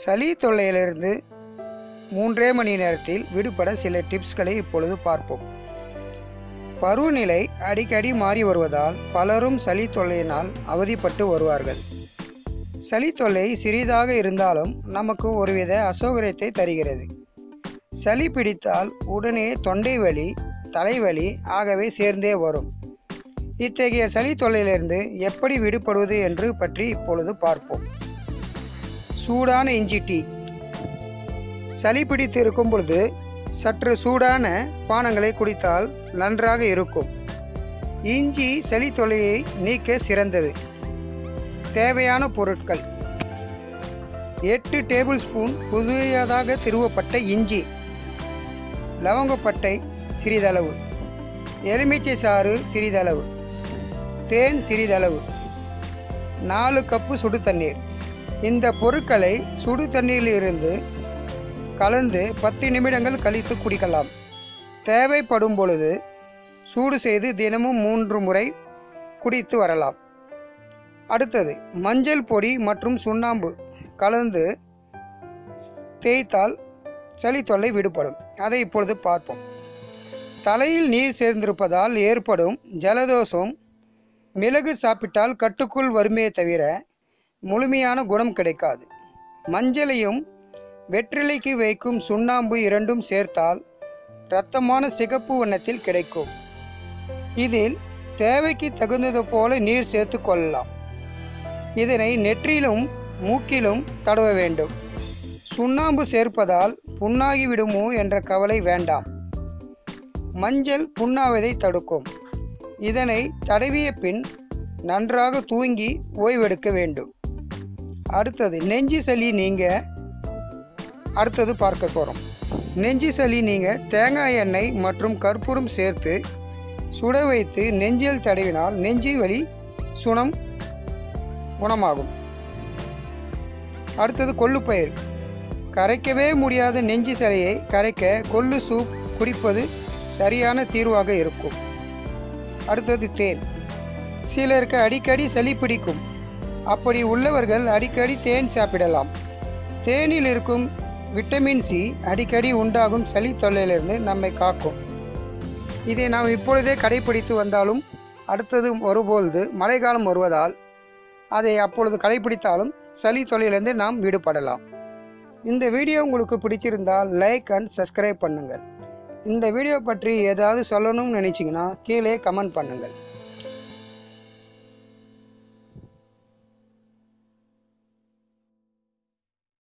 சளி தொல்லையிலிருந்து 3 மணி நேரத்தில் விடுபட சில டிப்ஸ்களை இப்பொழுது பார்ப்போம். பருவநிலை அடிக்கடி மாறி வருவதால் பலரும் சளி தொல்லையினால் அவதிப்பட்டு வருவார்கள். சளி தொல்லை சிறிதாக இருந்தாலும் நமக்கு ஒருவித அசௌகரியத்தை தருகிறது. சளி பிடித்தால் உடனே தொண்டை வலி, தலைவலி ஆகவே சேர்ந்தே வரும். இத்தகைய சளி தொல்லையிலிருந்து எப்படி விடுபடுவது என்று பற்றி இப்பொழுது பார்ப்போம். சூடான இஞ்சி டீ. சளி பிடித்து இருக்கும் பொழுது சற்று சூடான பானங்களை குடித்தால் நன்றாக இருக்கும். இஞ்சி சளி தொல்லையை நீக்க சிறந்தது. தேவையான பொருட்கள்: 8 டேபிள் ஸ்பூன் புதியதாக திருவப்பட்ட இஞ்சி, லவங்கப்பட்டை சிறிதளவு, எலுமிச்சை சாறு சிறிதளவு, தேன் சிறிதளவு, 4 கப்பு சுடு தண்ணீர். இந்த பொருட்களை சுடு தண்ணீரிலிருந்து கலந்து 10 நிமிடங்கள் கழித்து குடிக்கலாம். தேவைப்படும் பொழுது சூடு செய்து தினமும் 3 முறை குடித்து வரலாம். அடுத்தது, மஞ்சள் பொடி மற்றும் சுண்ணாம்பு கலந்து தேய்த்தால் சளி தொல்லை விடுபடும். அதை இப்பொழுது பார்ப்போம். தலையில் நீர் சேர்ந்திருப்பதால் ஏற்படும் ஜலதோஷம் மிளகு சாப்பிட்டால் கட்டுக்குள் வருமே தவிர முழுமையான குணம் கிடைக்காது. மஞ்சளையும் வெற்றிலைக்கு வைக்கும் சுண்ணாம்பு இரண்டும் சேர்த்தால் இரத்தமான சிகப்பு வண்ணத்தில் கிடைக்கும். இதில் தேவைக்கு தகுந்தது போல நீர் சேர்த்து கொள்ளலாம். இதனை நெற்றியிலும் மூக்கிலும் தடவ வேண்டும். சுண்ணாம்பு சேர்ப்பதால் புண்ணாகி விடுமோ என்ற கவலை வேண்டாம். மஞ்சள் புண்ணாவதை தடுக்கும். இதனை தடவிய பின் நன்றாக தூங்கி ஓய்வெடுக்க வேண்டும். அடுத்தது, நெஞ்சு சளி நீங்க பார்க்க போகிறோம். நெஞ்சு சளி நீங்க தேங்காய் எண்ணெய் மற்றும் கற்பூரம் சேர்த்து சுட வைத்து நெஞ்சில் தடவினால் நெஞ்சு வலி குணமாகும். அடுத்தது, கொள்ளுப்பயிர். கரைக்கவே முடியாத நெஞ்சு சளியை கரைக்க கொள்ளு சூப் குடிப்பது சரியான தீர்வாக இருக்கும். அடுத்தது, தேன். சிலருக்கு அடிக்கடி சளி பிடிக்கும். அப்படி உள்ளவர்கள் அடிக்கடி தேன் சாப்பிடலாம். தேனில் இருக்கும் விட்டமின் சி அடிக்கடி உண்டாகும் சளி தொல்லையிலிருந்து நம்மை காக்கும். இதை நாம் இப்பொழுதே கடைபிடித்து வந்தாலும் அடுத்தது வரும்பொழுது மழைக்காலம் வருவதால் அதை அப்பொழுது கடைபிடித்தாலும் சளி தொல்லையிலிருந்து நாம் விடுபடலாம். இந்த வீடியோ உங்களுக்கு பிடிச்சிருந்தால் லைக் அண்ட் சப்ஸ்கிரைப் பண்ணுங்கள். இந்த வீடியோ பற்றி ஏதாவது சொல்லணும்னு நினச்சிங்கன்னா கீழே கமெண்ட் பண்ணுங்கள்.